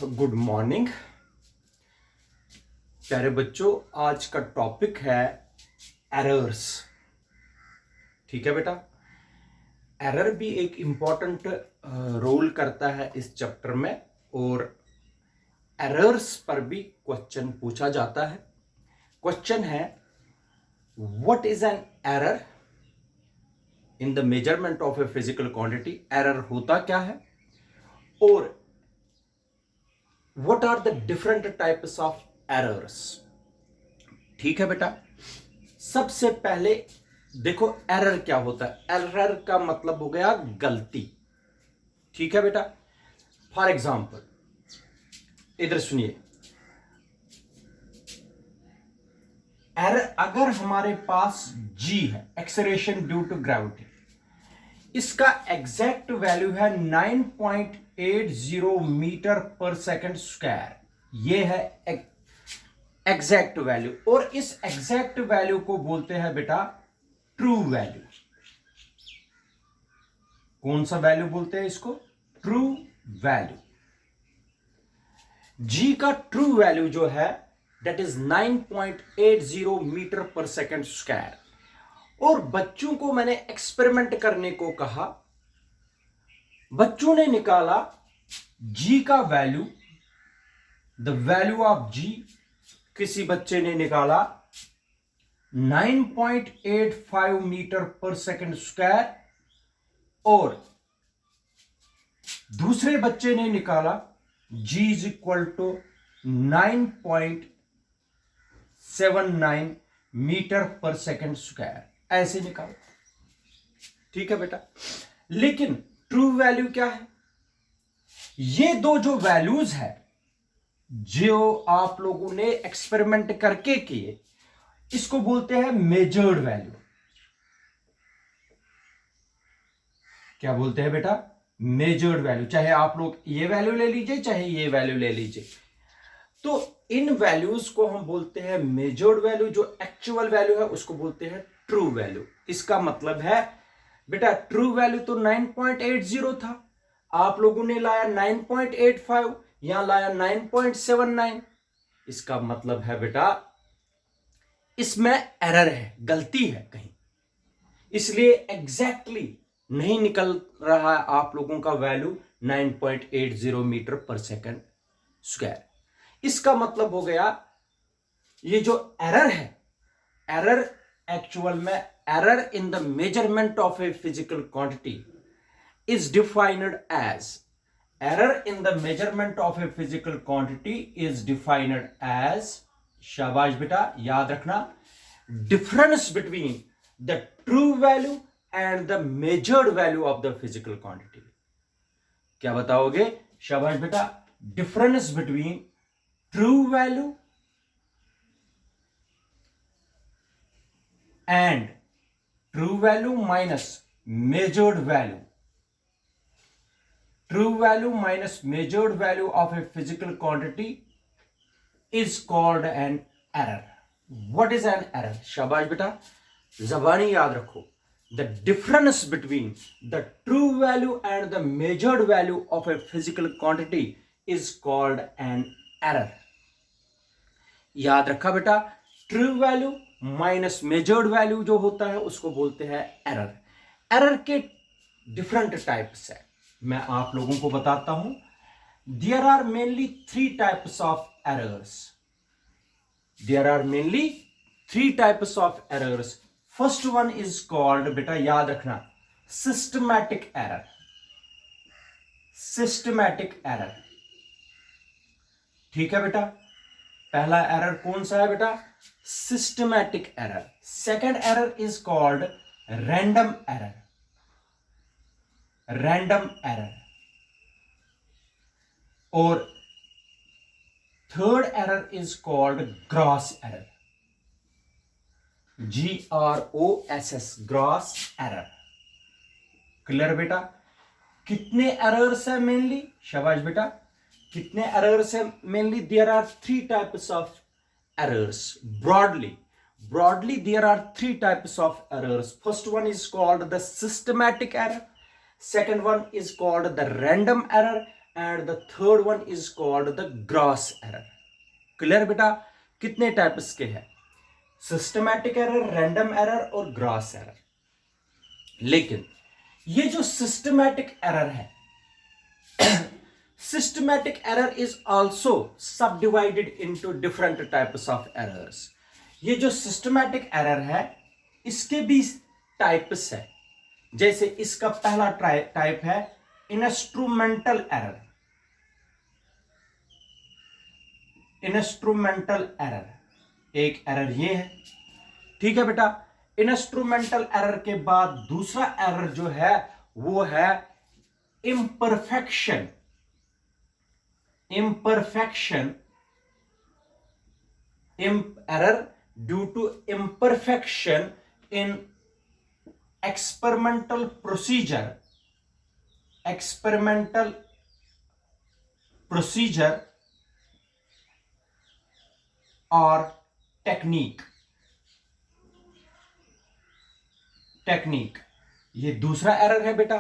Good morning प्यारे बच्चों। आज का टॉपिक है एरर्स। ठीक है बेटा, एरर भी एक इंपॉर्टेंट रोल करता है इस चैप्टर में और एरर्स पर भी क्वेश्चन पूछा जाता है। क्वेश्चन है what is an error in the measurement of a physical quantity. Error होता क्या है और what are the different types of errors। ठीक है बेटा, सबसे पहले देखो एरर क्या होता है। एरर का मतलब हो गया गलती। ठीक है बेटा, फॉर एग्जाम्पल इधर सुनिए। एरर अगर हमारे पास g है, एक्सेलरेशन ड्यू टू ग्रेविटी, इसका एग्जैक्ट वैल्यू है 9.80 मीटर पर सेकंड स्क्वायर। ये है एग्जैक्ट वैल्यू और इस एग्जैक्ट वैल्यू को बोलते हैं बेटा ट्रू वैल्यू। कौन सा वैल्यू बोलते हैं इसको? True value. जी का ट्रू वैल्यू जो है दैट इज 9.80 मीटर पर सेकंड स्क्वायर। और बच्चों को मैंने एक्सपेरिमेंट करने को कहा, बच्चों ने निकाला जी का वैल्यू, द वैल्यू ऑफ जी। किसी बच्चे ने निकाला 9.85 मीटर पर सेकंड स्क्वायर और दूसरे बच्चे ने निकाला जी इज इक्वल टू 9.79 मीटर पर सेकंड स्क्वायर। ऐसे निकालो। ठीक है बेटा, लेकिन ट्रू वैल्यू क्या है? ये दो जो वैल्यूज है जो आप लोगों ने एक्सपेरिमेंट करके किए, इसको बोलते हैं मेजर्ड वैल्यू। क्या बोलते हैं बेटा? Measured value. चाहे आप लोग ये वैल्यू ले लीजिए चाहे ये वैल्यू ले लीजिए, तो इन वैल्यूज को हम बोलते हैं मेजर्ड वैल्यू। जो एक्चुअल वैल्यू है उसको बोलते हैं ट्रू वैल्यू। इसका मतलब है बेटा ट्रू वैल्यू तो 9.80 था, आप लोगों ने लाया 9.85, यहां लाया 9.79। इसका मतलब है बेटा इसमें एरर है, गलती है कहीं, इसलिए एग्जैक्टली नहीं निकल रहा है आप लोगों का वैल्यू 9.80 मीटर पर सेकंड स्क्वायर। इसका मतलब हो गया ये जो एरर है, एरर एक्चुअल में error in the measurement of a physical quantity is defined as, error in the measurement of a physical quantity is defined as, शाबाश बेटा याद रखना, difference between the true value and the measured value of the physical quantity. क्या बताओगे? शाबाश बेटा, difference between true value and true value minus measured value. True value minus measured value of a physical quantity is called an error. What is an error? शाबाश बेटा, ज़बानी याद रखो। The difference between the true value and the measured value of a physical quantity is called an error. याद रखा बेटा, true value minus measured value जो होता है उसको बोलते हैं एरर। एरर के डिफरेंट टाइप्स है, मैं आप लोगों को बताता हूं। There are mainly three types of errors. There are mainly three types of errors. First one is called, बेटा याद रखना, सिस्टमैटिक एरर। Systematic error. ठीक है बेटा, पहला एरर कौन सा है बेटा? Systematic error. Second error is called random error. Random error. और third error is called gross error. GROSS, gross error. Clear बेटा? कितने एरर्स है मेनली? शाबाश बेटा, कितने एरर्स है mainly? There are three types of errors. Broadly there are three types of errors. First one is called the systematic error, second one is called the random error, and the third one is called the gross error. Clear बेटा? कितने types के हैं? Systematic error, random error और gross error. लेकिन ये जो systematic error है, systematic error is also subdivided into different types of errors। ये जो systematic error है इसके भी टाइप्स है। जैसे इसका पहला टाइप है इंस्ट्रूमेंटल एरर। इंस्ट्रूमेंटल एरर एक एरर ये है, ठीक है बेटा। इंस्ट्रूमेंटल एरर के बाद दूसरा एरर जो है वो है imperfection error due to imperfection in experimental procedure or technique। ये दूसरा एरर है बेटा,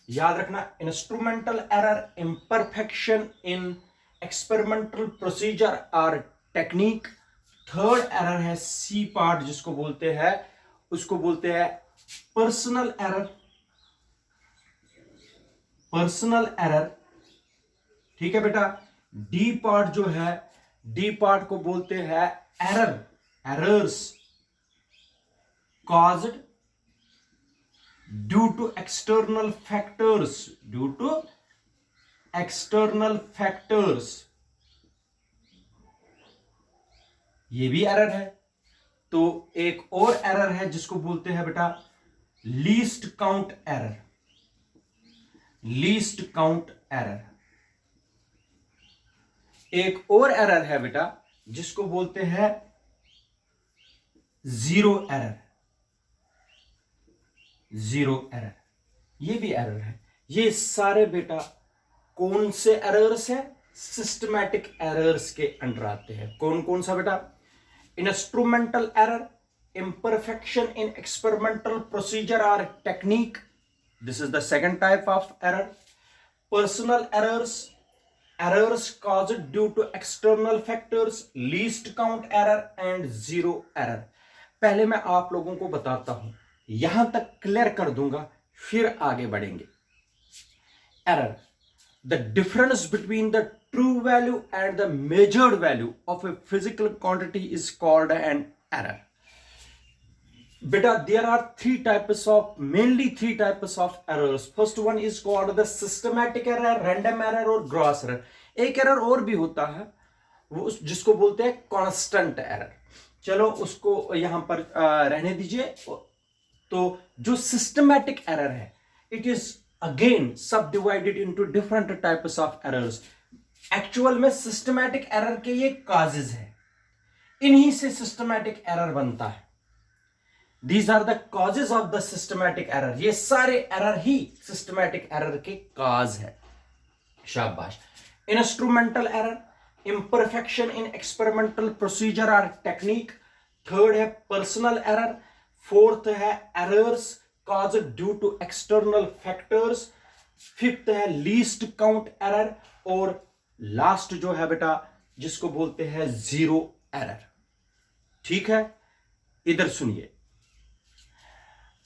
याद रखना। Instrumental error, imperfection in experimental procedure और टेक्निक। थर्ड एरर है सी पार्ट, जिसको बोलते हैं, उसको बोलते हैं पर्सनल एरर। ठीक है बेटा। डी पार्ट जो है, डी पार्ट को बोलते हैं errors caused due to external factors. ये भी एरर है। तो एक और एरर है जिसको बोलते हैं बेटा लीस्ट काउंट एरर। एक और एरर है बेटा जिसको बोलते हैं जीरो एरर। ये भी एरर है। ये सारे बेटा कौन से एरर्स हैं? सिस्टमैटिक एरर्स के अंडर आते हैं। कौन कौन सा बेटा? Instrumental error, imperfection in experimental procedure or technique, this is the second type of error. Personal errors caused due to external factors, least count error and zero error। पहले मैं आप लोगों को बताता हूं, यहां तक क्लियर कर दूंगा, फिर आगे बढ़ेंगे। Error, the difference between the true value and the measured value of a physical quantity is called an error। Beta, there are mainly three types of errors। First one is called the systematic error, random error और gross error। एक error और भी होता है वो जिसको बोलते हैं कांस्टेंट एरर। चलो उसको यहां पर रहने दीजिए। तो जो सिस्टमैटिक एरर है, इट इज अगेन सब divided into different types of errors. Actual में सिस्टमैटिक एरर के ये काजेज है, इन्हीं से सिस्टमैटिक एरर बनता है। These are the causes of the systematic error। ये सारे एरर ही सिस्टमैटिक एरर के काज है। शाबाश। Instrumental error, imperfection in experimental procedure or technique। Third है पर्सनल एरर। फोर्थ है errors caused due to external factors। Fifth है लीस्ट काउंट एरर। और last जो है बेटा जिसको बोलते हैं जीरो एरर। ठीक है, इधर सुनिए।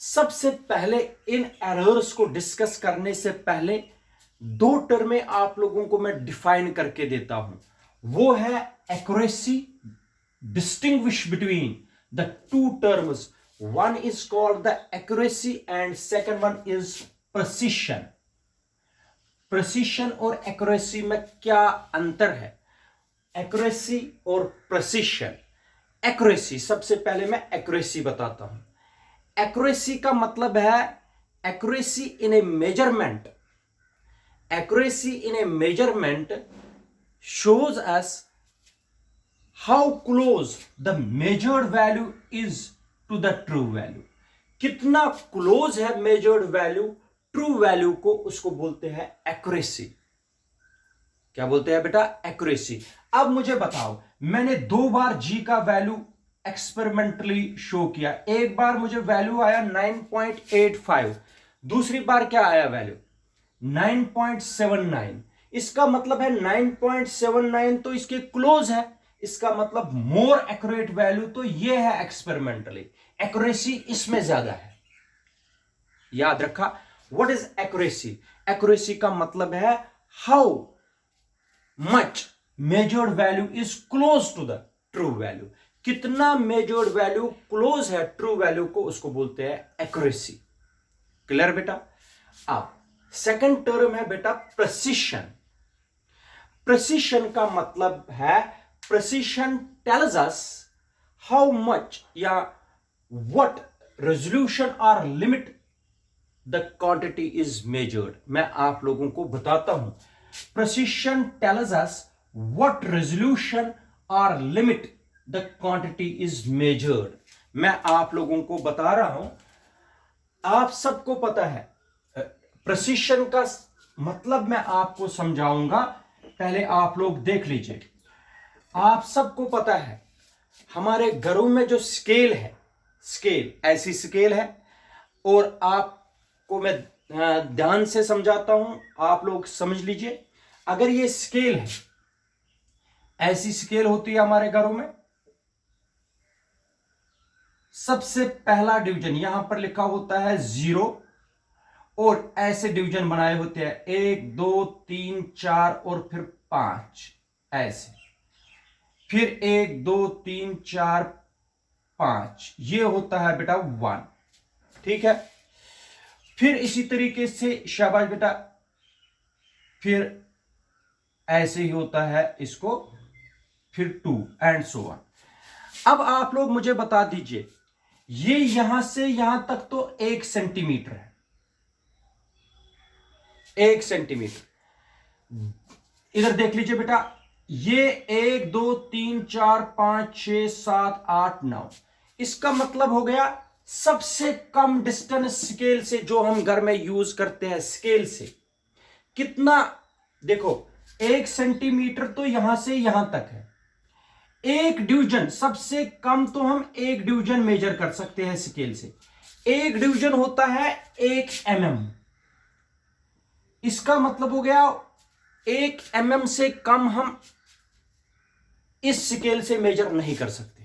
सबसे पहले इन एरर्स को डिस्कस करने से पहले दो टर्में आप लोगों को मैं डिफाइन करके देता हूं। वो है accuracy, distinguish between the two terms. One is called the accuracy and second one is precision. Precision और एक्यूरेसी में क्या अंतर है? एक्यूरेसी और प्रिसिशन। एक्यूरेसी, सबसे पहले मैं एक्यूरेसी बताता हूं। एक्यूरेसी का मतलब है accuracy in A measurement. Accuracy in A measurement shows us how close the measured value is to the true value। कितना क्लोज है मेजर्ड वैल्यू ट्रू वैल्यू को, उसको बोलते हैं एक्यूरेसी। क्या बोलते हैं बेटा? एक्यूरेसी। अब मुझे बताओ, मैंने दो बार जी का वैल्यू एक्सपेरिमेंटली शो किया। एक बार मुझे वैल्यू आया 9.85, दूसरी बार क्या आया वैल्यू? 9.79। इसका मतलब है 9.79 तो इसके क्लोज है, इसका मतलब मोर एक्यूरेट वैल्यू तो ये है एक्सपेरिमेंटली, एक्यूरेसी इसमें ज्यादा है। याद रखा, व्हाट इज एक्यूरेसी? एक्यूरेसी का मतलब है how much measured value is close to the true value, कितना मेजर्ड वैल्यू क्लोज है ट्रू वैल्यू को, उसको बोलते हैं एक्यूरेसी। क्लियर बेटा? अब सेकंड टर्म है बेटा प्रेसिशन। प्रेसिशन का मतलब है, precision tells us how much या व्हाट रेजोल्यूशन और limit the quantity is measured. मैं आप लोगों को बताता हूं, precision tells us what resolution और limit the quantity is measured. मैं आप लोगों को बता रहा हूं, आप सबको पता है प्रेसिशन का मतलब, मैं आपको समझाऊंगा, पहले आप लोग देख लीजिए। आप सबको पता है हमारे घरों में जो स्केल है, स्केल ऐसी स्केल है, और आपको मैं ध्यान से समझाता हूं, आप लोग समझ लीजिए। अगर ये स्केल है, ऐसी स्केल होती है हमारे घरों में, सबसे पहला डिवीजन यहां पर लिखा होता है 0, और ऐसे डिवीजन बनाए होते हैं 1 2 3 4 और फिर 5 ऐसे, फिर 1 2 3 4 5, ये होता है बेटा 1। ठीक है, फिर इसी तरीके से शाबाश बेटा, फिर ऐसे ही होता है इसको, फिर 2 एंड सो ऑन। अब आप लोग मुझे बता दीजिए, ये यहां से यहां तक तो 1 सेंटीमीटर है, 1 सेंटीमीटर। इधर देख लीजिए बेटा, ये 1 2 3 4 5 6 7 8 9, इसका मतलब हो गया सबसे कम डिस्टेंस स्केल से जो हम घर में यूज करते हैं, स्केल से कितना, देखो 1 सेंटीमीटर तो यहां से यहां तक है। एक डिवीजन, सबसे कम तो हम 1 डिवीजन मेजर कर सकते हैं स्केल से, 1 डिवीजन होता है 1 mm। इसका मतलब हो गया 1 mm से कम हम इस स्केल से मेजर नहीं कर सकते।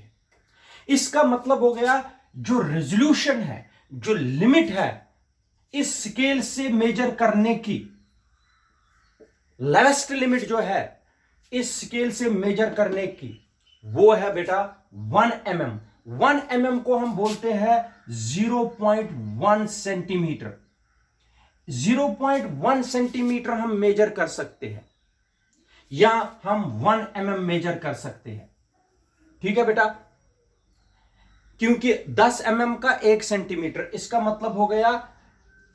इसका मतलब हो गया जो रेजोल्यूशन है, जो लिमिट है इस स्केल से मेजर करने की, लेवेस्ट लिमिट जो है इस स्केल से मेजर करने की, वो है बेटा 1 mm। 1 mm को हम बोलते हैं 0.1 सेंटीमीटर। 0.1 सेंटीमीटर हम मेजर कर सकते हैं, या हम 1 mm मेजर कर सकते हैं। ठीक है बेटा, क्योंकि 10 mm का 1 सेंटीमीटर, इसका मतलब हो गया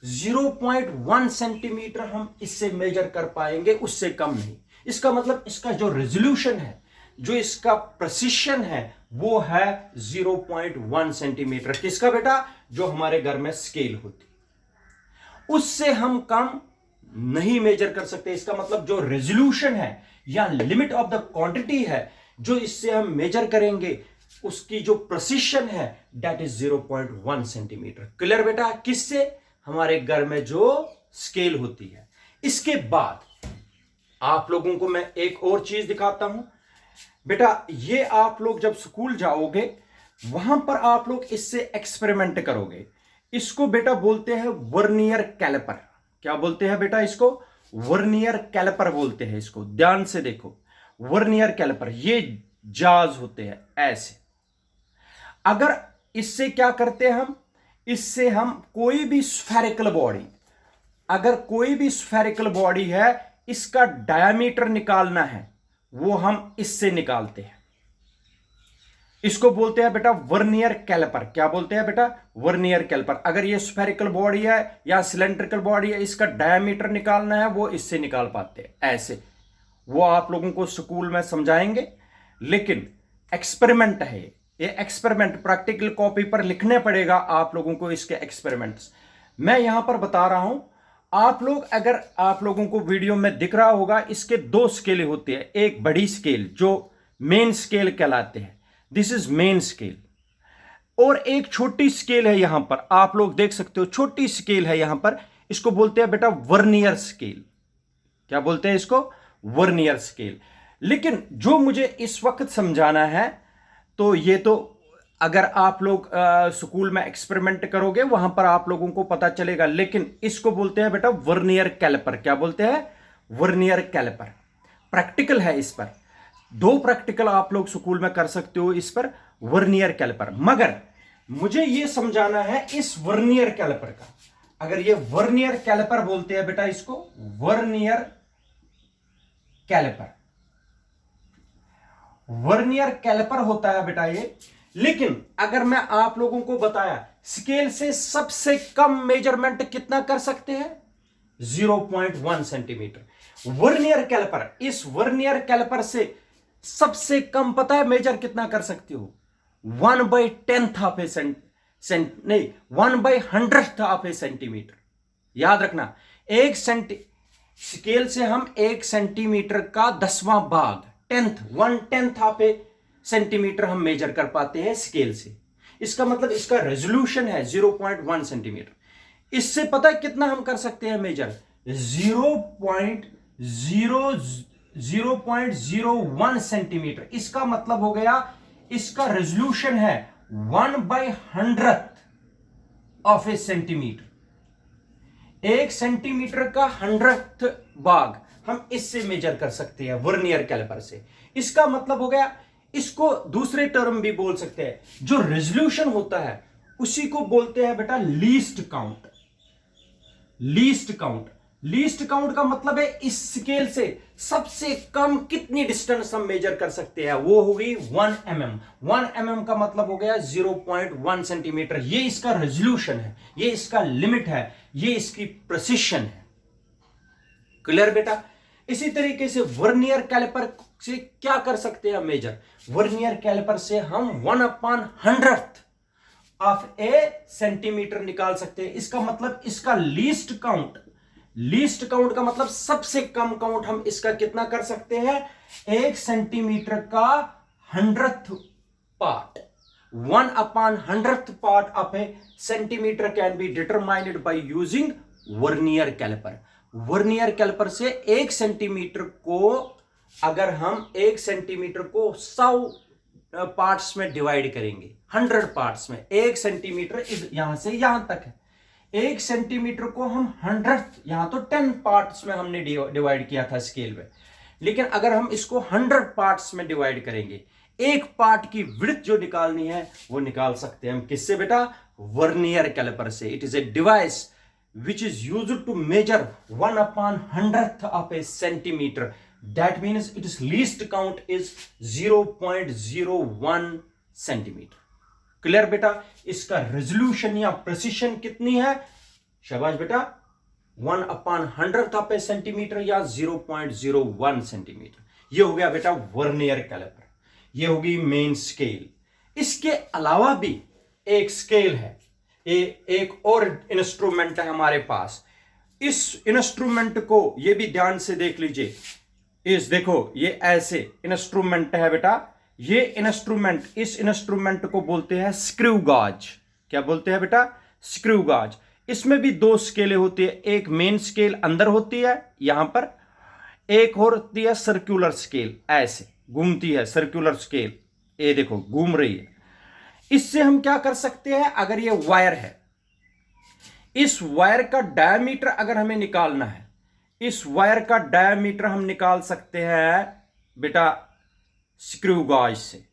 0.1 सेंटीमीटर हम इससे मेजर कर पाएंगे, उससे कम नहीं। इसका मतलब इसका जो रेजोल्यूशन है, जो इसका प्रेसिशन है, वो है 0.1 सेंटीमीटर। किसका बेटा? जो हमारे घर में स्केल होती, उससे हम कम नहीं मेजर कर सकते। इसका मतलब जो रेजोल्यूशन है या लिमिट ऑफ द क्वांटिटी है जो इससे हम मेजर करेंगे, उसकी जो प्रेसिशन है दैट इज 0.1 सेंटीमीटर। क्लियर बेटा? किससे? हमारे घर में जो स्केल होती है। इसके बाद आप लोगों को मैं एक और चीज दिखाता हूं बेटा। ये आप लोग जब स्कूल जाओगे वहां पर आप लोग इससे एक्सपेरिमेंट करोगे। इसको बेटा बोलते हैं वर्नियर कैलिपर। क्या बोलते हैं बेटा? इसको वर्नियर कैलिपर बोलते हैं। इसको ध्यान से देखो, वर्नियर कैलिपर, ये जाज होते हैं ऐसे। अगर इससे क्या करते हैं हम, इससे हम कोई भी स्फेरिकल बॉडी, अगर कोई भी स्फेरिकल बॉडी है, इसका डायमीटर निकालना है, वो हम इससे निकालते हैं। इसको बोलते हैं बेटा वर्नियर कैलिपर। क्या बोलते हैं बेटा? Vernier caliper. अगर ये स्फेरिकल बॉडी है या सिलेंड्रिकल बॉडी है, इसका डायमीटर निकालना है, वो इससे निकाल पाते हैं ऐसे। वो आप लोगों को स्कूल में समझाएंगे, लेकिन एक्सपेरिमेंट है ये एक्सपेरिमेंट प्रैक्टिकल कॉपी पर लिखने पड़ेगा आप लोगों को इसके एक्सपेरिमेंट्स। मैं यहां पर बता रहा हूं, आप लोग, अगर आप लोगों को वीडियो में दिख रहा होगा, इसके 2 स्केल होते हैं। एक बड़ी स्केल जो मेन स्केल कहलाते हैं, दिस इज मेन स्केल, और एक छोटी स्केल है यहां पर, आप लोग देख सकते हो छोटी स्केल है यहां पर, इसको बोलते हैं बेटा वर्नियर स्केल। क्या बोलते हैं इसको? Vernier scale. लेकिन जो मुझे इस वक्त समझाना है, तो ये तो अगर आप लोग स्कूल में एक्सपेरिमेंट करोगे वहां पर आप लोगों को पता चलेगा, लेकिन इसको बोलते हैं बेटा वर्नियर कैलिपर। क्या बोलते हैं? Vernier caliper. प्रैक्टिकल है इस पर, 2 प्रैक्टिकल आप लोग स्कूल में कर सकते हो इस पर, वर्नियर कैलिपर। मगर मुझे यह समझाना है इस वर्नियर कैलिपर का, अगर ये वर्नियर कैलिपर बोलते हैं बेटा इसको, वर्नियर कैलिपर, वर्नियर कैलिपर होता है बेटा ये। लेकिन अगर मैं आप लोगों को बताया स्केल से सबसे कम मेजरमेंट कितना कर सकते हैं? 0.1 सेंटीमीटर। वर्नियर कैलिपर, इस वर्नियर कैलिपर से सबसे कम पता है मेजर कितना कर सकते हो? 1/10 ऑफ ए नहीं, 1/100th ऑफ ए सेंटीमीटर। याद रखना, स्केल से हम 1 सेंटीमीटर का 10वां भाग, 1/10 ऑफ ए सेंटीमीटर हम मेजर कर पाते हैं स्केल से। इसका मतलब इसका रेजोल्यूशन है 0.1 सेंटीमीटर। इससे पता है कितना हम कर सकते हैं मेजर? 0.01 सेंटीमीटर। इसका मतलब हो गया इसका रेजोल्यूशन है 1/100th of a centimetre. 1 centimetre का 100th भाग हम इससे मेजर कर सकते हैं वर्नियर कैलिपर से। इसका मतलब हो गया, इसको दूसरे टर्म भी बोल सकते हैं, जो रेजोल्यूशन होता है उसी को बोलते हैं बेटा least count. Least count, least count का मतलब है इस स्केल से सबसे कम कितनी डिस्टेंस हम मेजर कर सकते हैं, वो होगी 1 mm। 1 mm का मतलब हो गया 0.1 सेंटीमीटर। ये इसका रेजोल्यूशन है, ये इसका लिमिट है, ये इसकी प्रिसिशन है। क्लियर बेटा? इसी तरीके से वर्नियर कैलिपर से क्या कर सकते हैं मेजर? वर्नियर कैलिपर से हम 1/100th ऑफ ए सेंटीमीटर निकाल सकते हैं। इसका मतलब इसका लीस्ट काउंट, लीस्ट काउंट का मतलब सबसे कम काउंट हम इसका कितना कर सकते हैं? 1 सेंटीमीटर का 100th part, 1/100th part of a centimetre can be determined by using vernier caliper. Vernier caliper से 1 सेंटीमीटर को, अगर हम 1 सेंटीमीटर को 100 पार्ट्स में डिवाइड करेंगे, 100 पार्ट्स में, 1 सेंटीमीटर यहां से यहां तक है, 1 सेंटीमीटर को हम 100th, यहां तो 10 पार्ट्स में हमने डिवाइड किया था स्केल में, लेकिन अगर हम इसको 100 पार्ट्स में डिवाइड करेंगे, एक पार्ट की विड्थ जो निकालनी है वो निकाल सकते हैं हम किससे बेटा? वर्नियर कैलिपर से। It is a device which is used to measure 1/100th of a centimeter. That means its least count is 0.01 centimeter. Clear बेटा? इसका रेजोल्यूशन या प्रिसिशन कितनी है? शाबाश बेटा, 1/100th ऑफ ए सेंटीमीटर या 0.01 सेंटीमीटर। ये हो गया बेटा वर्नियर कैलिपर, ये होगी मेन स्केल। इसके अलावा भी एक स्केल है, एक और इंस्ट्रूमेंट है हमारे पास। इस इंस्ट्रूमेंट को ये भी ध्यान से देख लीजिए। देखो ये ऐसे इंस्ट्रूमेंट है बेटा, ये इंस्ट्रूमेंट, इस इंस्ट्रूमेंट को बोलते हैं स्क्रू गाज। क्या बोलते हैं बेटा? स्क्रू गाज। इसमें भी 2 स्केलें होती है, एक मेन स्केल अंदर होती है यहां पर, एक और होती है सर्कुलर स्केल, ऐसे घूमती है सर्कुलर स्केल, ये देखो घूम रही है। इससे हम क्या कर सकते हैं? अगर ये वायर है, इस वायर का डायमीटर अगर हमें निकालना है, इस वायर का डायमीटर हम निकाल सकते हैं बेटा स्क्रू गाज से।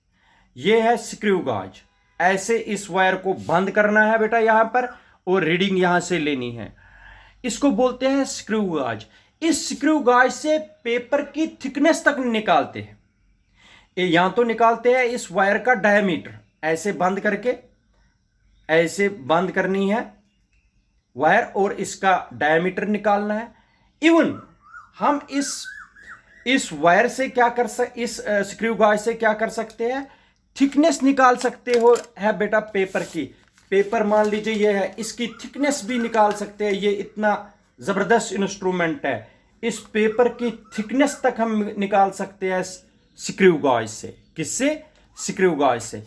ये है स्क्रू गाज, ऐसे इस वायर को बंद करना है बेटा यहां पर, और रीडिंग यहां से लेनी है। इसको बोलते हैं स्क्रू गाज। इस स्क्रू गाज से पेपर की थिकनेस तक निकालते हैं। यहां तो निकालते हैं इस वायर का डायमीटर, ऐसे बंद करके, ऐसे बंद करनी है वायर, और इसका डायमीटर निकालना है। इवन हम इस वायर से क्या कर सकते, इस स्क्रू गाज से क्या कर सकते हैं? थिकनेस निकाल सकते हो है बेटा पेपर की। पेपर मान लीजिए ये है, इसकी थिकनेस भी निकाल सकते हैं। ये इतना जबरदस्त इंस्ट्रूमेंट है, इस पेपर की थिकनेस तक हम निकाल सकते हैं स्क्रू गाज से। किससे? स्क्रू गाज से।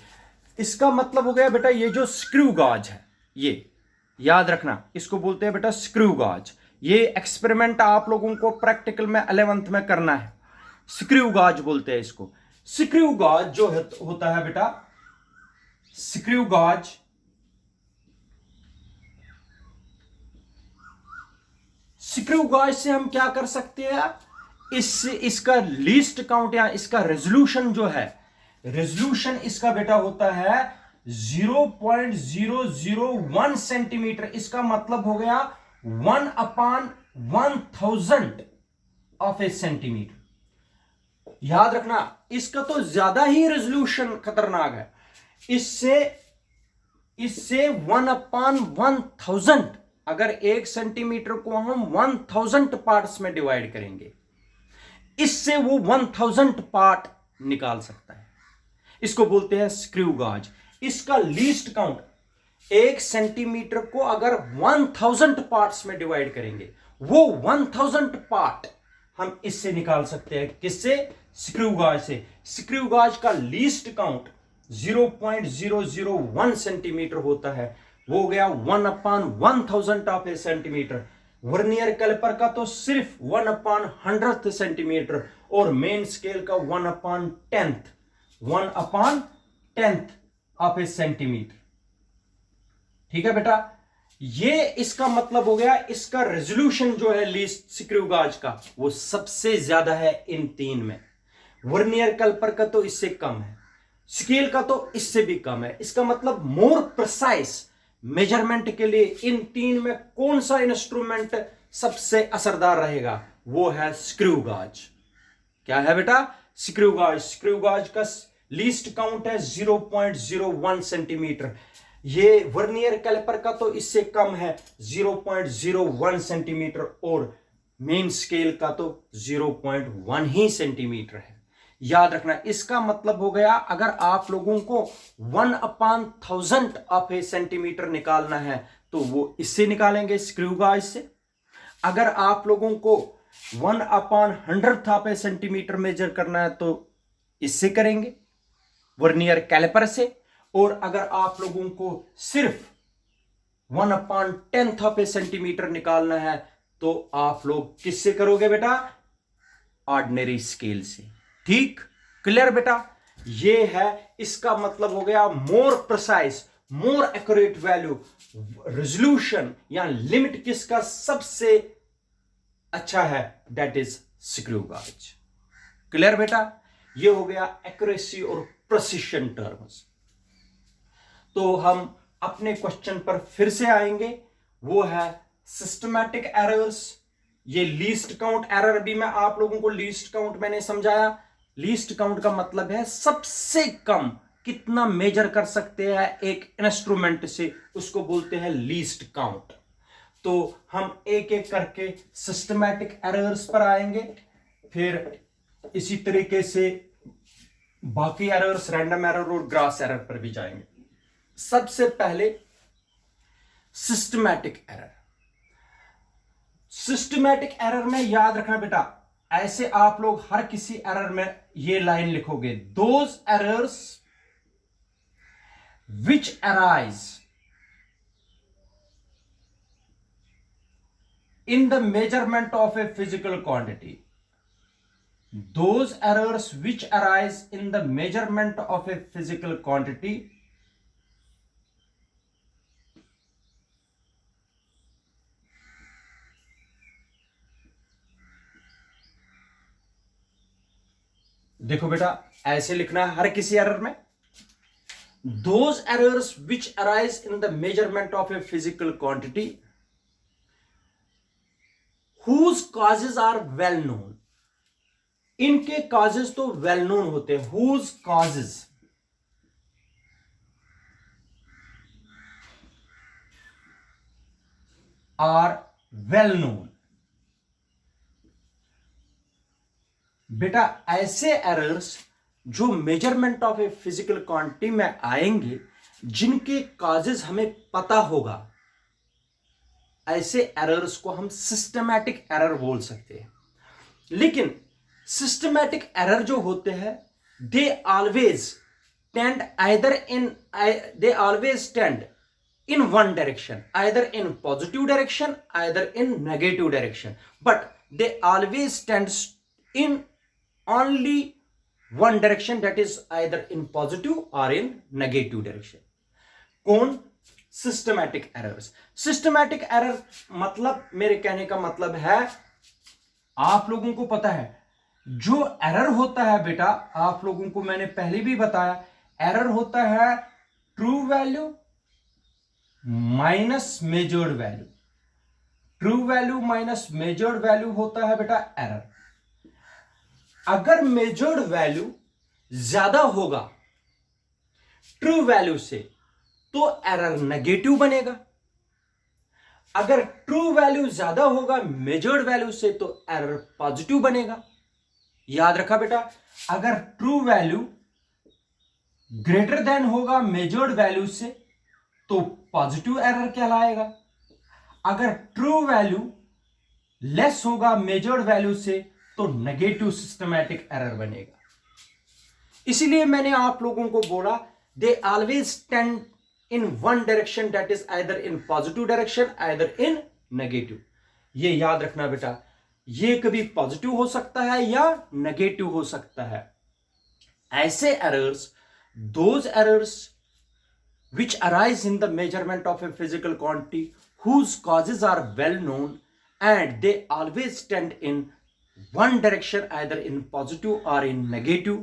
इसका मतलब हो गया बेटा ये जो स्क्रू गाज है, ये याद रखना, इसको बोलते हैं बेटा स्क्रू गाज। ये एक्सपेरिमेंट आप लोगों को प्रैक्टिकल में 11th में करना है। स्क्रू गाज बोलते हैं इसको। स्क्रू गाज जो होता है बेटा, स्क्रू गाज से हम क्या कर सकते हैं, इसका लीस्ट काउंट या इसका रेजोल्यूशन जो है, रेजोल्यूशन इसका बेटा होता है 0.001 सेंटीमीटर। इसका मतलब हो गया 1/1000 ऑफ ए सेंटीमीटर। याद रखना, इसका तो ज्यादा ही रेजोल्यूशन खतरनाक है। इससे 1/1000, अगर 1 सेंटीमीटर को हम 1000 पार्ट्स में डिवाइड करेंगे, इससे वो 1000 पार्ट निकाल सकता है। इसको बोलते हैं स्क्रू गाज। इसका लीस्ट काउंट, 1 सेंटीमीटर को अगर 1000 पार्ट्स में डिवाइड करेंगे, वो 1000 पार्ट हम इससे निकाल सकते हैं। किससे? स्क्रू गाज से। स्क्रू गाज का लीस्ट काउंट 0.001 सेंटीमीटर होता है, वो हो गया 1/1000 of a centimetre. Vernier caliper का तो सिर्फ 1/100 सेंटीमीटर और मेन स्केल का 1/10 ऑफ ए सेंटीमीटर। ठीक है बेटा, ये इसका मतलब हो गया, इसका रेजोल्यूशन जो है लीस्ट स्क्रू गाज का, वो सबसे ज्यादा है इन 3 में। वर्नियर कैलिपर का तो इससे कम है, स्केल का तो इससे भी कम है। इसका मतलब मोर प्रिसाइज मेजरमेंट के लिए इन 3 में कौन सा इंस्ट्रूमेंट सबसे असरदार रहेगा, वो है स्क्रू गाज। क्या है बेटा? स्क्रू गाज। स्क्रू गाज का लीस्ट काउंट है 0.01 सेंटीमीटर। ये वर्नियर कैलिपर का तो इससे कम है 0.01 सेंटीमीटर और मेन स्केल का तो 0.1 ही सेंटीमीटर है। याद रखना, इसका मतलब हो गया, अगर आप लोगों को 1/1000 ऑफ ए सेंटीमीटर निकालना है तो वो इससे निकालेंगे, स्क्रू गाज से। अगर आप लोगों को 1/100 ऑफ ए सेंटीमीटर मेजर करना है तो इससे करेंगे, वर्नियर कैलिपर से। और अगर आप लोगों को सिर्फ 1/10 ऑफ ए सेंटीमीटर निकालना है तो आप लोग किससे करोगे बेटा? ऑर्डिनरी स्केल से। ठीक, क्लियर बेटा? ये है, इसका मतलब हो गया more precise, more accurate value, resolution या लिमिट किसका सबसे अच्छा है, दैट इज स्क्रू गाज। क्लियर बेटा? ये हो गया एक्यूरेसी और प्रिसिशन टर्म्स। तो हम अपने क्वेश्चन पर फिर से आएंगे, वो है सिस्टमैटिक एरर्स। ये लीस्ट काउंट एरर भी मैं आप लोगों को लीस्ट काउंट मैंने समझाया। लीस्ट काउंट का मतलब है सबसे कम कितना मेजर कर सकते हैं एक इंस्ट्रूमेंट से, उसको बोलते हैं लीस्ट काउंट। तो हम एक एक करके सिस्टमैटिक एरर्स पर आएंगे, फिर इसी तरीके से बाकी एरर्स, रैंडम एरर और ग्रास एरर पर भी जाएंगे। सबसे पहले सिस्टमैटिक एरर। सिस्टमैटिक एरर में याद रखना बेटा, ऐसे आप लोग हर किसी एरर में ये लाइन लिखोगे, those errors which arise in the measurement of a physical quantity. Those errors which arise in the measurement of a physical quantity देखो बेटा, ऐसे लिखना है हर किसी एरर में, those errors which arise in the measurement of a physical quantity whose causes are well known. इनके causes तो well known होते हैं, whose causes are well known. बेटा ऐसे एरर्स जो measurement of a physical quantity में आएंगे, जिनके कॉजेज हमें पता होगा, ऐसे एरर्स को हम सिस्टमैटिक एरर बोल सकते हैं। लेकिन सिस्टमैटिक एरर जो होते हैं, they always tend in one direction, either in positive direction, either in negative direction, but they always tends in only one direction, that is either in positive or in negative direction. कौन? Systematic errors. Systematic error मतलब, मेरे कहने का मतलब है, आप लोगों को पता है जो एरर होता है बेटा, आप लोगों को मैंने पहले भी बताया, एरर होता है true value minus measured value. True value minus measured value होता है बेटा एरर. अगर मेजर्ड वैल्यू ज्यादा होगा ट्रू वैल्यू से तो एरर नेगेटिव बनेगा. अगर ट्रू वैल्यू ज्यादा होगा मेजर्ड वैल्यू से तो एरर पॉजिटिव बनेगा. याद रखा बेटा, अगर ट्रू वैल्यू ग्रेटर देन होगा मेजर्ड वैल्यू से तो पॉजिटिव एरर कहलाएगा. अगर ट्रू वैल्यू लेस होगा मेजर्ड वैल्यू से तो नेगेटिव सिस्टमैटिक एरर बनेगा. इसीलिए मैंने आप लोगों को बोला they always tend in one direction, that is either in positive direction either in negative. ये याद रखना बेटा, ये कभी पॉजिटिव हो सकता है या नेगेटिव हो सकता है. ऐसे errors, those errors which arise in the measurement of a physical quantity whose causes are well known and they always tend in one direction, either in positive or in negative,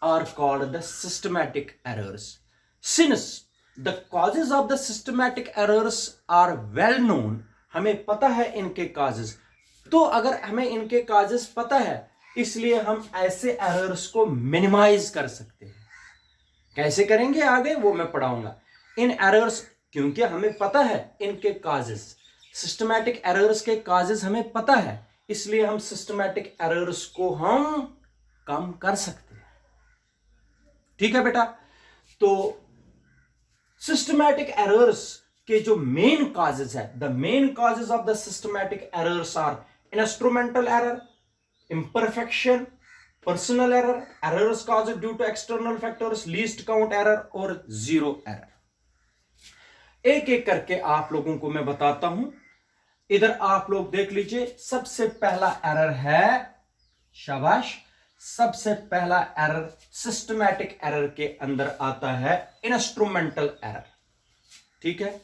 are called the systematic errors. Since the causes of the systematic errors are well known, हमें पता है इनके causes, तो अगर हमें इनके causes पता है, इसलिए हम ऐसे errors को minimize कर सकते हैं. कैसे करेंगे आगे वो मैं पढ़ाऊंगा. इन एरर्स, क्योंकि हमें पता है इनके काजेस, सिस्टमैटिक एरर्स के काजेस हमें पता है, इसलिए हम सिस्टमैटिक एरर्स को हम कम कर सकते हैं. ठीक है बेटा. तो सिस्टमैटिक एरर्स के जो मेन काजेस है, the main causes of the systematic errors are instrumental error, imperfection, personal error, errors caused due to external factors, least count error और zero error. एक एक करके आप लोगों को मैं बताता हूं. इधर आप लोग देख लीजिए. सबसे पहला एरर है, शाबाश, सबसे पहला एरर सिस्टमैटिक एरर के अंदर आता है इंस्ट्रूमेंटल एरर. ठीक है.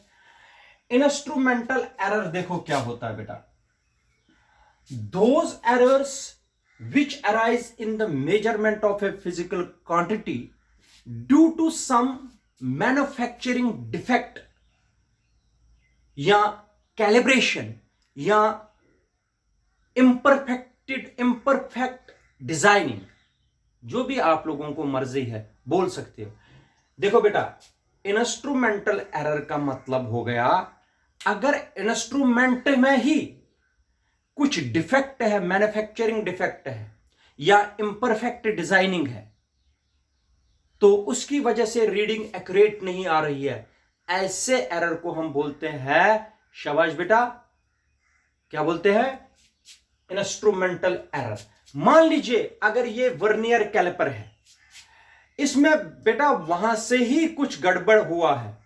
इंस्ट्रूमेंटल एरर देखो क्या होता है बेटा. those errors which arise in the measurement of a physical quantity due to some manufacturing defect या calibration या imperfect designing, जो भी आप लोगों को मर्जी है बोल सकते हो. देखो बेटा, इंस्ट्रूमेंटल एरर का मतलब हो गया अगर इंस्ट्रूमेंट में ही कुछ डिफेक्ट है, मैन्युफैक्चरिंग डिफेक्ट है या इम्परफेक्ट डिजाइनिंग है, तो उसकी वजह से रीडिंग एक्यूरेट नहीं आ रही है, ऐसे एरर को हम बोलते हैं, शाबाश बेटा, क्या बोलते हैं? Instrumental error. मान लीजिए अगर ये वर्नियर कैलिपर है, इसमें बेटा वहां से ही कुछ गड़बड़ हुआ है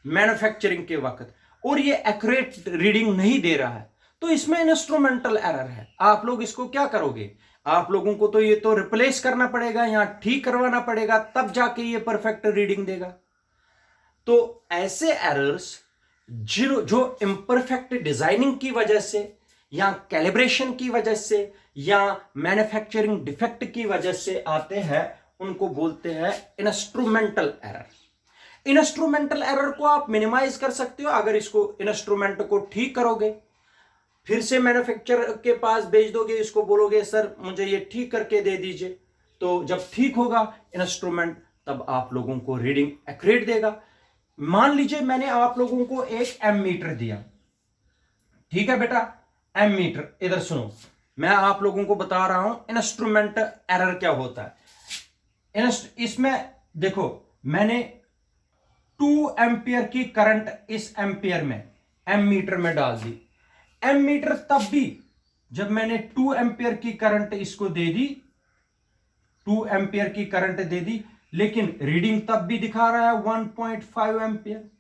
मैन्युफैक्चरिंग के वक्त और ये एक्यूरेट रीडिंग नहीं दे रहा है, तो इसमें इंस्ट्रूमेंटल एरर है. आप लोग इसको क्या करोगे? आप लोगों को तो ये तो रिप्लेस करना पड़ेगा, यहां ठीक करवाना पड़ेगा, तब जाके ये परफेक्ट रीडिंग देगा. तो ऐसे एरर्स जो इम्परफेक्ट डिजाइनिंग की वजह से या कैलिब्रेशन की वजह से या मैन्युफैक्चरिंग डिफेक्ट की वजह से आते हैं, उनको बोलते हैं इंस्ट्रूमेंटल एरर. इंस्ट्रूमेंटल एरर को आप मिनिमाइज कर सकते हो अगर इसको इंस्ट्रूमेंट को ठीक करोगे, फिर से मैन्युफैक्चरर के पास भेज दोगे, इसको बोलोगे सर मुझे ये ठीक करके दे दीजिए, तो जब ठीक होगा इंस्ट्रूमेंट तब आप लोगों को रीडिंग एक्यूरेट देगा. मान लीजिए मैंने आप लोगों को एक एमीटर दिया. ठीक है बेटा, एमीटर. इधर सुनो, मैं आप लोगों को बता रहा हूं इंस्ट्रूमेंट एरर क्या होता है. इसमें देखो, मैंने 2 एम्पियर की करंट इस एम्पियर में एमीटर में डाल दी. एमीटर तब भी जब मैंने 2 एम्पियर की करंट इसको दे दी, 2 एम्पियर की करंट दे दी, लेकिन रीडिंग तब भी दिखा रहा है 1.5 एम्पियर.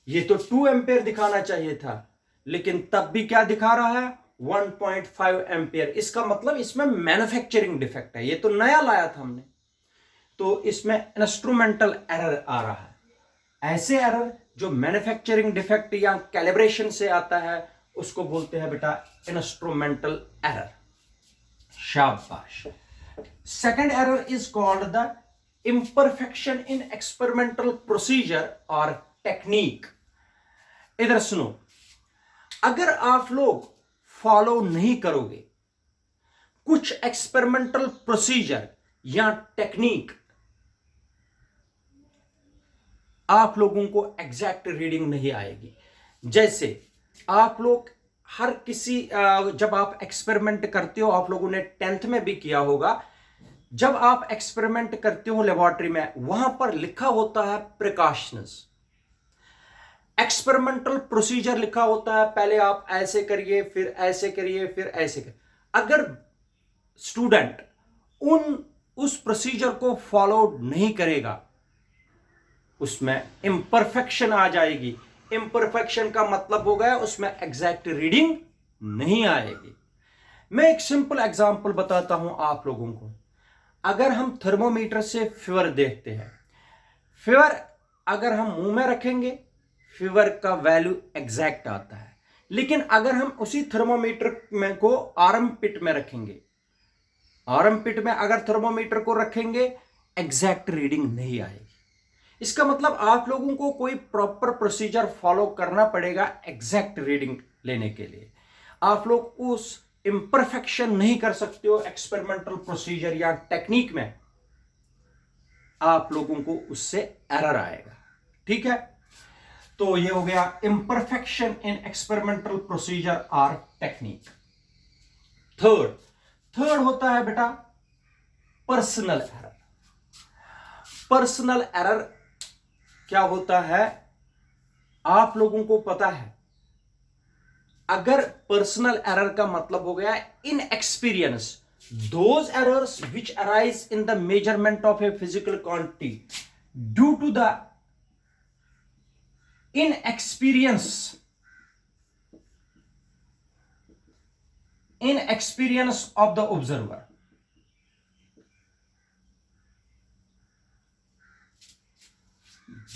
ये तो 2 एम्पेयर दिखाना चाहिए था, लेकिन तब भी क्या दिखा रहा है 1.5 एम्पेयर। इसका मतलब इसमें मैन्युफैक्चरिंग डिफेक्ट है, ये तो नया लाया था हमने, तो इसमें इंस्ट्रूमेंटल एरर आ रहा है। ऐसे एरर जो मैन्युफैक्चरिंग डिफेक्ट या कैलिब्रेशन से आता है उसको बोलते हैं बेटा इंस्ट्रूमेंटल एरर। शाबाश। Second error is called the imperfection in experimental procedure और टेक्निक। इधर सुनो, अगर आप लोग फॉलो नहीं करोगे कुछ एक्सपेरिमेंटल प्रोसीजर या टेक्निक, आप लोगों को एग्जैक्ट रीडिंग नहीं आएगी। जैसे आप लोग हर किसी जब आप एक्सपेरिमेंट करते हो, आप लोगों ने 10th में भी किया होगा, जब आप एक्सपेरिमेंट करते हो लेबोरेटरी में, वहां पर लिखा होता है प्रिकॉशंस, एक्सपेरिमेंटल प्रोसीजर लिखा होता है, पहले आप ऐसे करिए, फिर ऐसे करिए, फिर ऐसे करिए। अगर स्टूडेंट उस प्रोसीजर को फॉलो नहीं करेगा, उसमें इंपरफेक्शन आ जाएगी। इंपरफेक्शन का मतलब हो गया उसमें एग्जैक्ट रीडिंग नहीं आएगी। मैं एक सिंपल एग्जांपल बताता हूं आप लोगों को। अगर हम थर्मोमीटर से फीवर देखते हैं, फीवर अगर हम मुंह में रखेंगे फीवर का वैल्यू एग्जैक्ट आता है, लेकिन अगर हम उसी थर्मोमीटर में को आर्म पिट में रखेंगे, आर्म पिट में अगर थर्मोमीटर को रखेंगे एग्जैक्ट रीडिंग नहीं आएगी। इसका मतलब आप लोगों को कोई प्रॉपर प्रोसीजर फॉलो करना पड़ेगा एग्जैक्ट रीडिंग लेने के लिए। आप लोग उस इंपरफेक्शन नहीं कर सकते हो एक्सपेरिमेंटल प्रोसीजर या टेक्निक में, आप लोगों को उससे एरर आएगा। ठीक है, तो ये हो गया इंपरफेक्शन इन एक्सपेरिमेंटल प्रोसीजर और टेक्निक। थर्ड होता है बेटा पर्सनल एरर। पर्सनल एरर क्या होता है आप लोगों को पता है? अगर पर्सनल एरर का मतलब हो गया inexperience, those errors which arise in the measurement of a physical quantity due to the inexperience of the observer।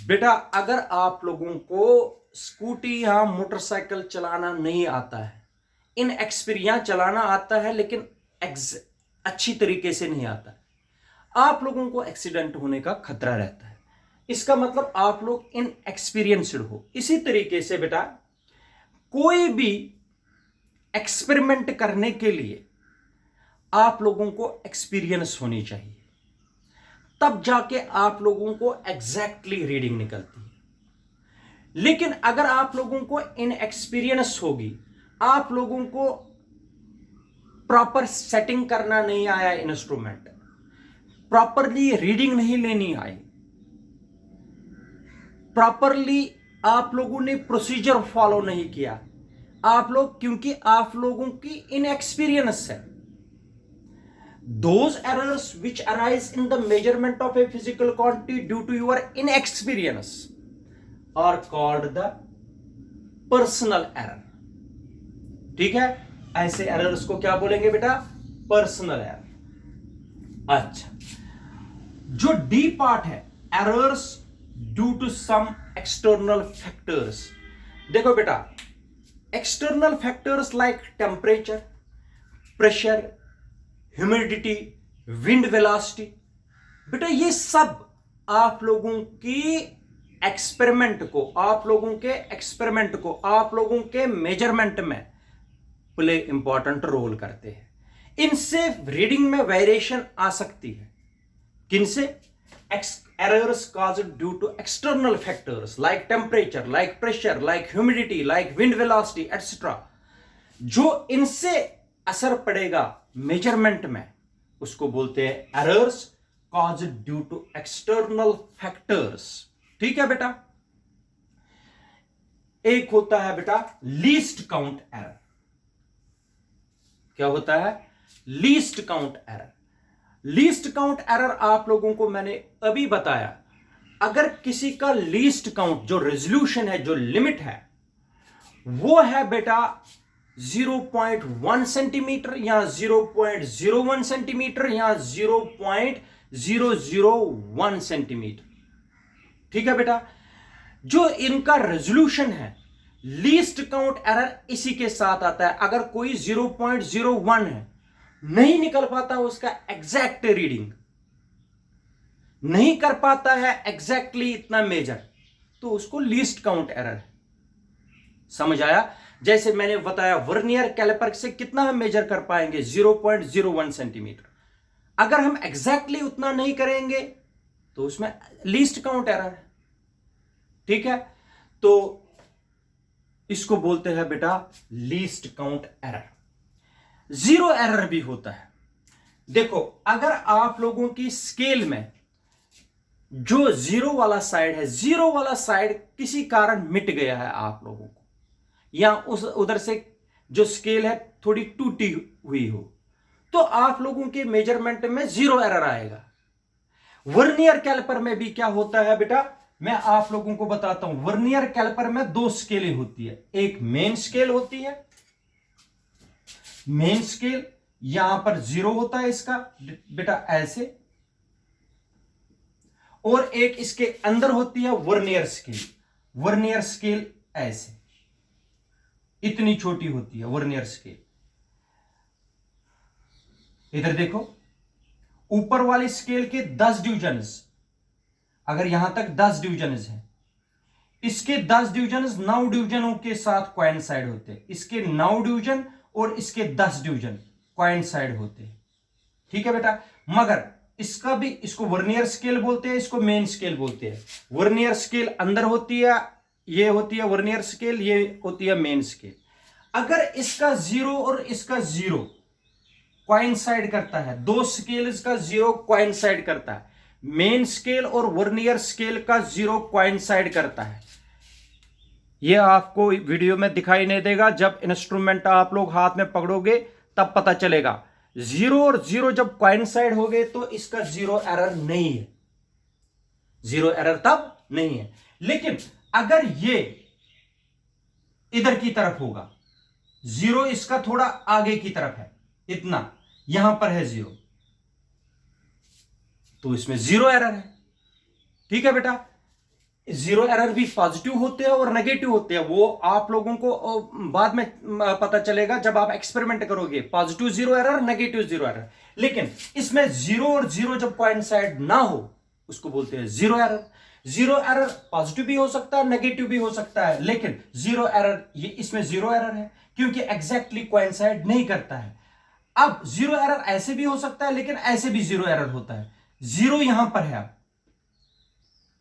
बेटा अगर आप लोगों को स्कूटी या मोटरसाइकिल चलाना नहीं आता है, इनएक्सपीरियंस चलाना आता है लेकिन अच्छी तरीके से नहीं आता, आप लोगों को एक्सीडेंट होने का खतरा रहता है। इसका मतलब आप लोग इनएक्सपीरियंस्ड हो। इसी तरीके से बेटा कोई भी एक्सपेरिमेंट करने के लिए आप लोगों को एक्सपीरियंस होनी चाहिए, तब जाके आप लोगों को एग्जैक्टली रीडिंग निकलती है। लेकिन अगर आप लोगों को इनएक्सपीरियंस होगी, आप लोगों को प्रॉपर सेटिंग करना नहीं आया, इंस्ट्रूमेंट प्रॉपरली रीडिंग नहीं लेनी आई, प्रॉपरली आप लोगों ने प्रोसीजर फॉलो नहीं किया, आप लोग, क्योंकि आप लोगों की इनएक्सपीरियंस है। Those errors which arise in the measurement of a physical quantity due to your inexperience are called the personal error। ठीक है, ऐसे एरर्स को क्या बोलेंगे बेटा? Personal error. अच्छा, जो डी पार्ट है errors due to some external factors. देखो बेटा, external factors like temperature, pressure, humidity, wind velocity, बेटा ये सब आप लोगों की एक्सपेरिमेंट को, आप लोगों के मेजरमेंट में प्ले इंपॉर्टेंट रोल करते हैं। इनसे रीडिंग में वेरिएशन आ सकती है। किनसे? Errors caused due to external factors like temperature, like pressure, like humidity, like wind velocity etcetera. जो इनसे असर पड़ेगा मेजरमेंट में उसको बोलते हैं errors caused due to external factors. ठीक है बेटा। एक होता है बेटा लीस्ट काउंट एरर। क्या होता है? Least count error. Least count error आप लोगों को मैंने अभी बताया, अगर किसी का लीस्ट काउंट जो रेजोल्यूशन है, जो लिमिट है, वो है बेटा 0.1 सेंटीमीटर या 0.01 सेंटीमीटर या 0.001 सेंटीमीटर, ठीक है बेटा। जो इनका रेजोल्यूशन है, लीस्ट काउंट एरर इसी के साथ आता है। अगर कोई 0.01 है, नहीं निकल पाता उसका एग्जैक्ट रीडिंग, नहीं कर पाता है एग्जैक्टली इतना मेजर, तो उसको लीस्ट काउंट एरर है। समझ आया? जैसे मैंने बताया वर्नियर कैलिपर से कितना हम मेजर कर पाएंगे, 0.01 सेंटीमीटर। अगर हम एग्जैक्टली उतना नहीं करेंगे तो उसमें लीस्ट काउंट एरर है, ठीक है। तो इसको बोलते हैं बेटा least count error. Zero error भी होता है। देखो, अगर आप लोगों की स्केल में जो जीरो वाला साइड है, जीरो वाला साइड किसी कारण मिट गया है आप लोगों को, या उस उधर से जो स्केल है थोड़ी टूटी हुई हो, तो आप लोगों के मेजरमेंट में जीरो एरर आएगा। वर्नियर कैलिपर में भी क्या होता है बेटा, मैं आप लोगों को बताता हूं। वर्नियर कैलिपर में दो स्केलें होती है, एक मेन स्केल होती है, मेन स्केल यहां पर जीरो होता है इसका बेटा ऐसे, और एक इसके अंदर होती है वर्नियर स्केल। वर्नियर स्केल ऐसे इतनी छोटी होती है वर्नियर स्केल। इधर देखो, ऊपर वाली स्केल के 10 डिवीजन्स, अगर यहां तक 10 डिवीजन्स हैं, इसके 10 डिवीजन्स 9 डिवीजनों के साथ कोइंसाइड होते हैं। इसके 9 डिवीजन और इसके 10 डिवीजन कोइंसाइड होते हैं, ठीक है बेटा। मगर इसका भी, इसको वर्नियर स्केल बोलते हैं, इसको मेन स्केल बोलते हैं। वर्नियर स्केल अंदर होती है, ये होती है वर्नियर स्केल, ये होती है मेन स्केल। अगर इसका जीरो और इसका जीरो कोइंसाइड करता है, दो स्केल्स का जीरो कोइंसाइड करता है, मेन स्केल और वर्नियर स्केल का जीरो कोइंसाइड करता है, ये आपको वीडियो में दिखाई नहीं देगा। जब इंस्ट्रूमेंट आप लोग हाथ में पकड़ोगे तब पता चलेगा। जीरो और जीरो जब कोइंसाइड हो गए तो इसका जीरो एरर नहीं है, जीरो एरर तब नहीं है। लेकिन अगर ये इधर की तरफ होगा, जीरो इसका थोड़ा आगे की तरफ है, इतना यहां पर है जीरो, तो इसमें जीरो एरर है, ठीक है बेटा। जीरो एरर भी पॉजिटिव होते हैं और नेगेटिव होते हैं, वो आप लोगों को बाद में पता चलेगा जब आप एक्सपेरिमेंट करोगे, positive zero error, negative zero error. लेकिन इसमें जीरो और जीरो जब कोइंसाइड ना हो उसको बोलते हैं zero error. Zero error positive भी हो सकता है, नेगेटिव भी हो सकता है, लेकिन जीरो एरर, ये इसमें जीरो एरर है क्योंकि एग्जैक्टली कोइंसाइड नहीं करता है। अब जीरो एरर ऐसे भी हो सकता है, लेकिन ऐसे भी जीरो एरर होता है। जीरो यहां पर है, अब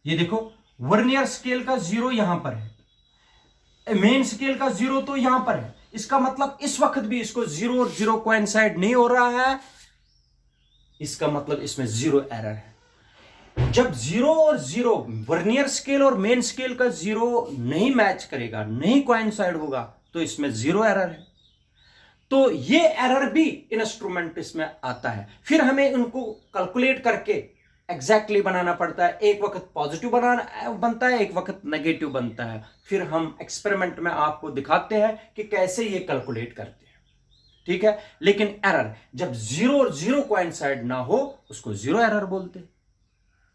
ये देखो, वर्नियर स्केल का जीरो यहां पर है, मेन स्केल का जीरो तो यहां पर है। इसका मतलब इस वक्त भी इसको जीरो और जीरो कोइंसाइड नहीं हो रहा है, इसका मतलब इसमें जीरो एरर है। जब जीरो और जीरो, वर्नियर स्केल और मेन स्केल का जीरो नहीं मैच करेगा, नहीं कोइंसाइड होगा, तो इसमें जीरो एरर है। तो ये एरर भी इंस्ट्रूमेंट इसमें आता है। फिर हमें उनको कैलकुलेट करके एग्जैक्टली बनाना पड़ता है। एक वक्त पॉजिटिव बनता है, एक वक्त नेगेटिव बनता है। फिर हम एक्सपेरिमेंट में आपको दिखाते हैं कि कैसे ये कैलकुलेट करते हैं, ठीक है। लेकिन एरर जब जीरो और जीरो कोइंसाइड ना हो उसको जीरो एरर बोलते हैं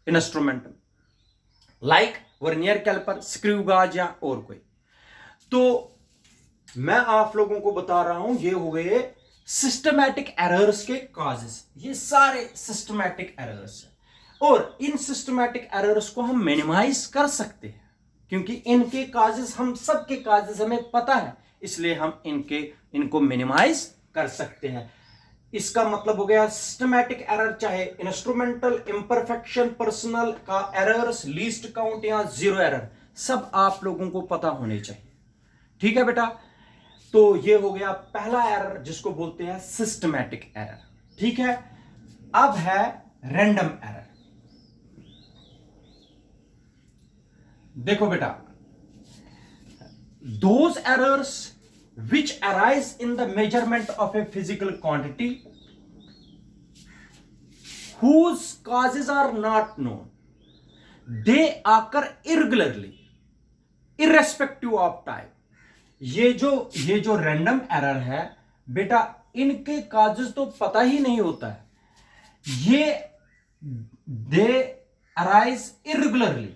इंस्ट्रूमेंट में, लाइक वर्नियर कैलिपर, स्क्रू गाज या और कोई। तो मैं आप लोगों को बता रहा हूं, ये हो गए सिस्टमैटिक एरर्स के कॉजेस। ये सारे सिस्टमैटिक एरर्स हैं और इन सिस्टमैटिक एरर्स को हम मिनिमाइज कर सकते हैं क्योंकि इनके काजेस, हम सबके काजेस हमें पता है, इसलिए हम इनको मिनिमाइज कर सकते हैं। इसका मतलब हो गया सिस्टमैटिक एरर, चाहे इंस्ट्रूमेंटल, इंपरफेक्शन, पर्सनल का एरर्स, लीस्ट काउंट या जीरो एरर, सब आप लोगों को पता होने चाहिए, ठीक है बेटा। तो ये हो गया पहला एरर जिसको बोलते हैं सिस्टमैटिक एरर, ठीक है। अब है रैंडम एरर। देखो बेटा, those errors which arise in the measurement of a physical quantity whose causes are not known, दे आकर इरेगुलरली इररेस्पेक्टिव ऑफ टाइम। ये जो रैंडम एरर है बेटा, इनके काजेस तो पता ही नहीं होता है। ये दे अराइज इरेगुलरली,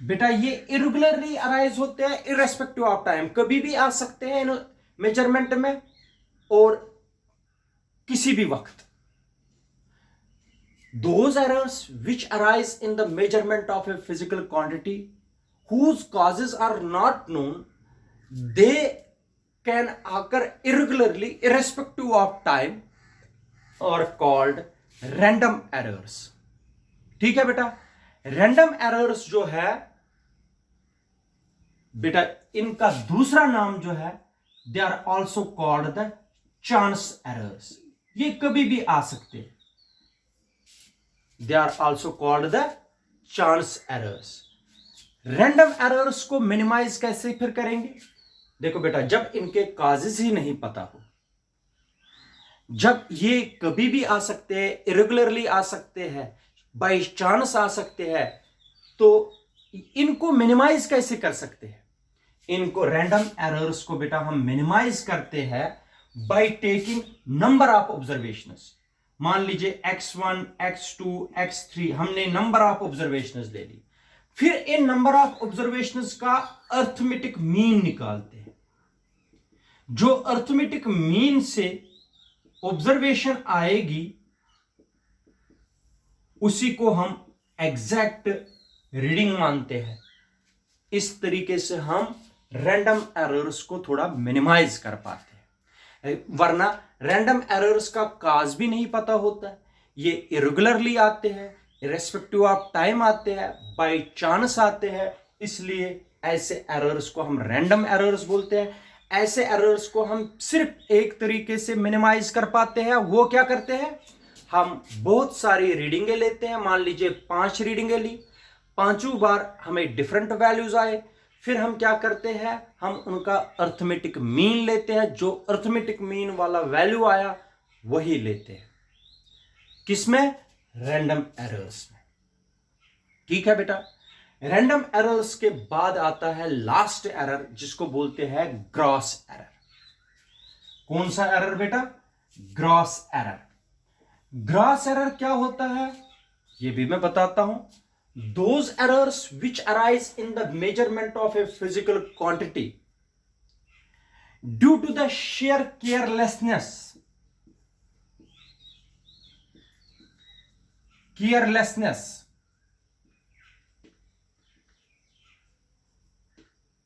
बेटा ये इरेगुलरली अराइज होते हैं इररेस्पेक्टिव ऑफ टाइम, कभी भी आ सकते हैं इन मेजरमेंट में और किसी भी वक्त। Those errors which arise in the measurement of a physical quantity whose causes are not known, they can occur irregularly irrespective of time are called random errors। ठीक है बेटा, random errors जो है बेटा, इनका दूसरा नाम जो है they are also called the chance errors। ये कभी भी आ सकते हैं। They are also called the chance errors। Random errors को मिनिमाइज कैसे फिर करेंगे? देखो बेटा, जब इनके काजेस ही नहीं पता हो, जब ये कभी भी आ सकते हैं, इरेगुलरली आ सकते हैं, बाय चांस आ सकते हैं, तो इनको मिनिमाइज कैसे कर सकते हैं? इनको रैंडम एरर्स को बेटा हम मिनिमाइज करते हैं by taking number of observations. मान लीजिए x1, x2, x3 हमने नंबर ऑफ ऑब्जर्वेशंस ले ली, फिर इन नंबर ऑफ ऑब्जर्वेशंस का अर्थमेटिक मीन निकालते हैं। जो अर्थमेटिक मीन से ऑब्जर्वेशन आएगी उसी को हम एग्जैक्ट रीडिंग मानते हैं। इस तरीके से हम रैंडम एरर्स को थोड़ा मिनिमाइज कर पाते हैं, वरना रैंडम एरर्स का काज भी नहीं पता होता है। ये इरेगुलरली आते हैं, इरेस्पेक्टिव ऑफ टाइम आते हैं, बाय चांस आते हैं, इसलिए ऐसे एरर्स को हम रैंडम एरर्स बोलते हैं। ऐसे एरर्स को हम सिर्फ एक तरीके से मिनिमाइज कर पाते हैं, वो क्या करते हैं? हम बहुत सारी रीडिंगें लेते हैं। मान लीजिए 5 रीडिंगें ली, पांचों बार हमें डिफरेंट वैल्यूज आए, फिर हम क्या करते हैं? हम उनका अर्थमेटिक मीन लेते हैं। जो अर्थमेटिक मीन वाला वैल्यू आया वही लेते हैं। किसमें? रैंडम एरर्स में। ठीक है बेटा, रैंडम एरर्स के बाद आता है लास्ट एरर, जिसको बोलते हैं ग्रॉस एरर। कौन सा एरर बेटा? Gross error. ग्रॉस एरर क्या होता है ये भी मैं बताता हूं। Those errors which arise in the measurement of a physical quantity due to the sheer carelessness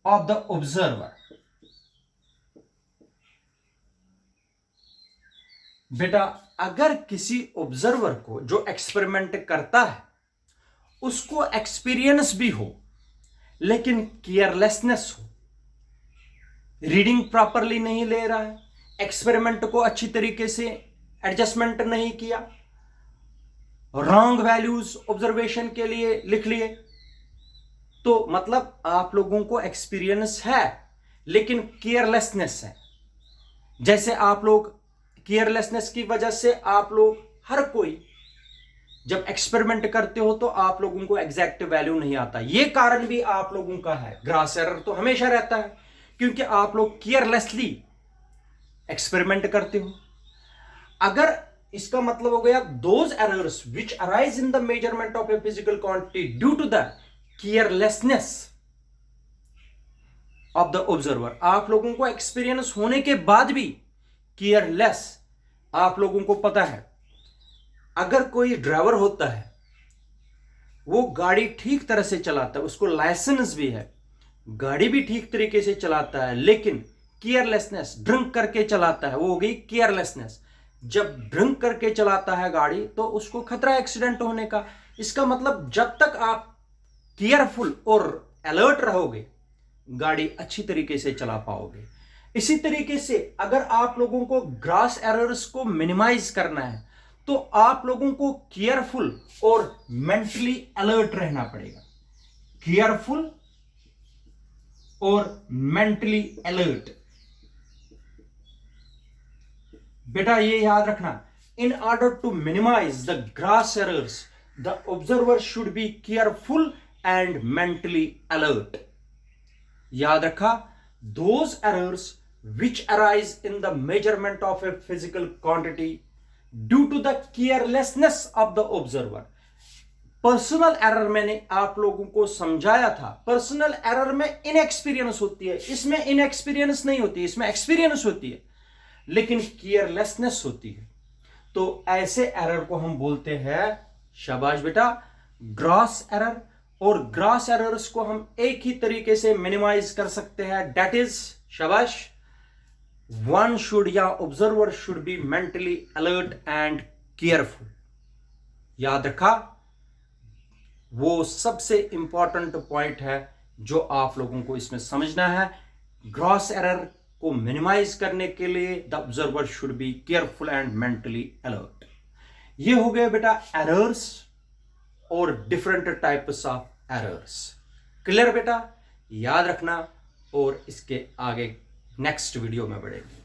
of the observer। बेटा, अगर किसी ऑब्जर्वर को जो एक्सपेरिमेंट करता है उसको एक्सपीरियंस भी हो लेकिन केयरलेसनेस हो, रीडिंग प्रॉपरली नहीं ले रहा है, एक्सपेरिमेंट को अच्छी तरीके से एडजस्टमेंट नहीं किया, रॉन्ग वैल्यूज ऑब्जर्वेशन के लिए लिख लिए, तो मतलब आप लोगों को एक्सपीरियंस है लेकिन केयरलेसनेस है। जैसे आप लोग केयरलेसनेस की वजह से आप लोग हर कोई जब एक्सपेरिमेंट करते हो तो आप लोगों को एग्जैक्ट वैल्यू नहीं आता। ये कारण भी आप लोगों का है। ग्रॉस एरर तो हमेशा रहता है क्योंकि आप लोग केयरलेसली एक्सपेरिमेंट करते हो। अगर इसका मतलब हो गया those errors which arise in the measurement of a physical quantity due to the carelessness of the observer. आप लोगों को एक्सपीरियंस होने के बाद भी केयरलेस, आप लोगों को पता है अगर कोई ड्राइवर होता है वो गाड़ी ठीक तरह से चलाता है, उसको लाइसेंस भी है, गाड़ी भी ठीक तरीके से चलाता है, लेकिन केयरलेसनेस, ड्रिंक करके चलाता है, वो हो गई केयरलेसनेस। जब ड्रिंक करके चलाता है गाड़ी तो उसको खतरा एक्सीडेंट होने का। इसका मतलब जब तक आप केयरफुल और अलर्ट रहोगे गाड़ी अच्छी तरीके से चला पाओगे। इसी तरीके से अगर आप लोगों को ग्रॉस एरर्स को मिनिमाइज करना है तो आप लोगों को केयरफुल और मेंटली अलर्ट रहना पड़ेगा। केयरफुल और मेंटली अलर्ट। बेटा ये याद रखना, in order to minimize the gross errors, the observer should be careful and mentally alert. याद रखा, those errors which arise in the measurement of a physical quantity due to the carelessness of the observer. Personal error मैंने आप लोगों को समझाया था, personal error में inexperience होती है, इसमें इनएक्सपीरियंस नहीं होती, इसमें एक्सपीरियंस होती है, लेकिन केयरलेसनेस होती है। तो ऐसे एरर को हम बोलते हैं, शाबाश बेटा, ग्रॉस एरर। और ग्रॉस एरर्स को हम एक ही तरीके से मिनिमाइज कर सकते हैं, दैट इज, शाबाश, वन शुड या observer should be mentally alert and careful. याद रखा, वो सबसे इंपॉर्टेंट पॉइंट है जो आप लोगों को इसमें समझना है। ग्रॉस एरर को मिनिमाइज करने के लिए the observer should be careful and mentally alert. ये हो गए बेटा एरर्स और different types of errors. Clear बेटा, याद रखना और इसके आगे नेक्स्ट वीडियो में बढ़ेंगे।